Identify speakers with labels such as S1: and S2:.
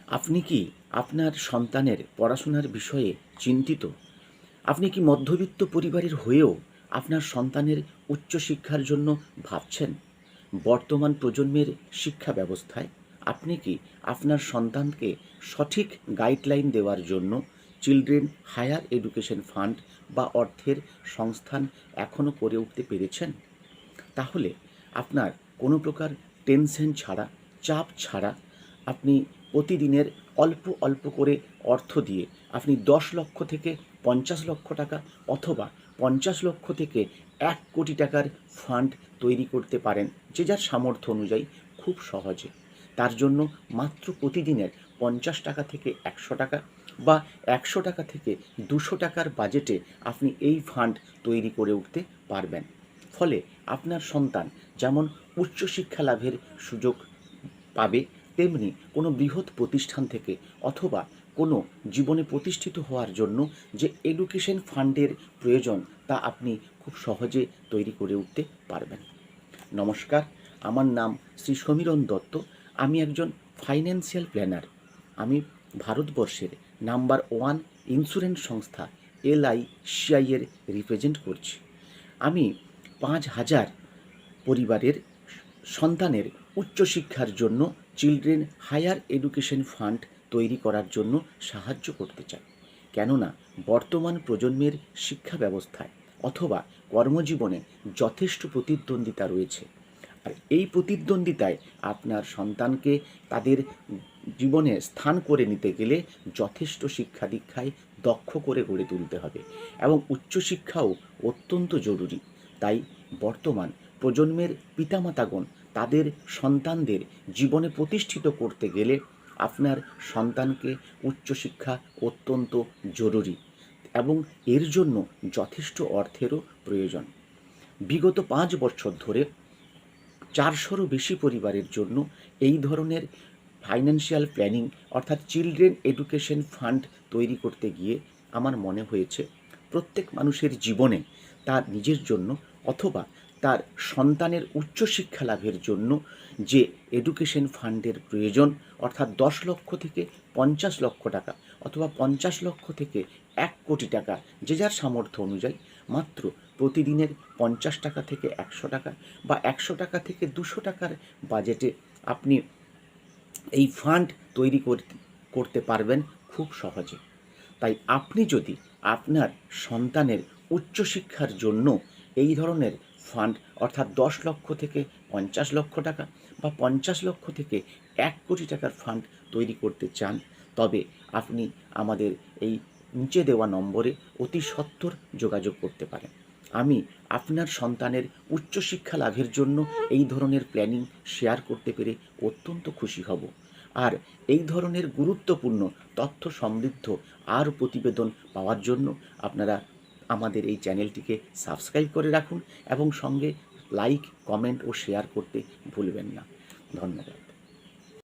S1: আপনি কি আপনার সন্তানের পড়াশোনার বিষয়ে চিন্তিত? আপনি কি মধ্যবিত্ত পরিবারের হয়েও আপনার সন্তানের উচ্চশিক্ষার জন্য ভাবছেন? বর্তমান প্রজন্মের শিক্ষা ব্যবস্থায় আপনি কি আপনার সন্তানকে সঠিক গাইডলাইন দেওয়ার জন্য চিলড্রেন হায়ার এডুকেশন ফান্ড বা অর্থের সংস্থান এখনও করে উঠতে পেরেছেন? তাহলে আপনার কোনো প্রকার টেনশন ছাড়া, চাপ ছাড়া আপনি প্রতিদিনের অল্প অল্প করে অর্থ দিয়ে আপনি ১০ লক্ষ থেকে ৫০ লক্ষ টাকা অথবা ৫০ লক্ষ থেকে ১ কোটি টাকার ফান্ড তৈরি করতে পারেন, যে যার সামর্থ্য অনুযায়ী, খুব সহজে। তার জন্য মাত্র প্রতিদিনের ৫০ টাকা থেকে ১০০ টাকা বা ১০০ টাকা থেকে ২০০ টাকার বাজেটে আপনি এই ফান্ড তৈরি করে উঠতে পারবেন। ফলে আপনার সন্তান যেমন উচ্চশিক্ষা লাভের সুযোগ পাবে, তেমনি কোনো বৃহৎ প্রতিষ্ঠান থেকে অথবা কোনো জীবনে প্রতিষ্ঠিত হওয়ার জন্য যে এডুকেশন ফান্ডের প্রয়োজন, তা আপনি খুব সহজে তৈরি করে উঠতে পারবেন। নমস্কার, আমার নাম শ্রী সমীরণ দত্ত। আমি একজন ফাইন্যান্সিয়াল প্ল্যানার। আমি ভারতবর্ষের নাম্বার 1 ইন্স্যুরেন্স সংস্থা LICI এর রিপ্রেজেন্ট করছি। আমি ৫,০০০ পরিবারের সন্তানের উচ্চশিক্ষার জন্য চিলড্রেন হায়ার এডুকেশন ফান্ড তৈরি করার জন্য সাহায্য করতে চাই। কেননা বর্তমান প্রজন্মের শিক্ষা ব্যবস্থায় অথবা কর্মজীবনে যথেষ্ট প্রতিদ্বন্দ্বিতা রয়েছে। আর এই প্রতিদ্বন্দ্বিতায় আপনার সন্তানকে তাদের জীবনে স্থান করে নিতে গেলে যথেষ্ট শিক্ষা দীক্ষায় দক্ষ করে গড়ে তুলতে হবে এবং উচ্চশিক্ষাও অত্যন্ত জরুরি। তাই বর্তমান প্রজন্মের পিতামাতাগণ তাদের সন্তানদের জীবনে প্রতিষ্ঠিত করতে গেলে আপনার সন্তানকে উচ্চশিক্ষা অত্যন্ত জরুরি এবং এর জন্য যথেষ্ট অর্থেরও প্রয়োজন। বিগত ৫ বছর ধরে ৪০০রও বেশি পরিবারের জন্য এই ধরনের ফাইন্যান্সিয়াল প্ল্যানিং অর্থাৎ চিলড্রেন এডুকেশন ফান্ড তৈরি করতে গিয়ে আমার মনে হয়েছে প্রত্যেক মানুষের জীবনে তার নিজের জন্য অথবা তার সন্তানের উচ্চশিক্ষা লাভের জন্য যে এডুকেশন ফান্ডের প্রয়োজন, অর্থাৎ ১০ লক্ষ থেকে ৫০ লক্ষ টাকা অথবা ৫০ লক্ষ থেকে ১ কোটি টাকা, যে যার সামর্থ্য অনুযায়ী, মাত্র প্রতিদিনের ৫০ টাকা থেকে ১০০ টাকা বা ১০০ টাকা থেকে ২০০ টাকার বাজেটে আপনি এই ফান্ড তৈরি করতে পারবেন খুব সহজে। তাই আপনি যদি আপনার সন্তানের উচ্চশিক্ষার জন্য এই ধরনের ফান্ড অর্থাৎ ১০ লক্ষ থেকে ৫০ লক্ষ টাকা বা ৫০ লক্ষ থেকে ১ কোটি টাকার ফান্ড তৈরি করতে চান, তবে আপনি আমাদের এই নিচে দেওয়া নম্বরে অতি সত্বর যোগাযোগ করতে পারেন। আমি আপনার সন্তানের উচ্চশিক্ষা লাভের জন্য এই ধরনের প্ল্যানিং শেয়ার করতে পেরে অত্যন্ত খুশি হব। আর এই ধরনের গুরুত্বপূর্ণ তথ্য সমৃদ্ধ আর প্রতিবেদন পাওয়ার জন্য আপনারা আমাদের এই চ্যানেলটিকে সাবস্ক্রাইব করে রাখুন এবং সঙ্গে লাইক, কমেন্ট ও শেয়ার করতে ভুলবেন না। ধন্যবাদ।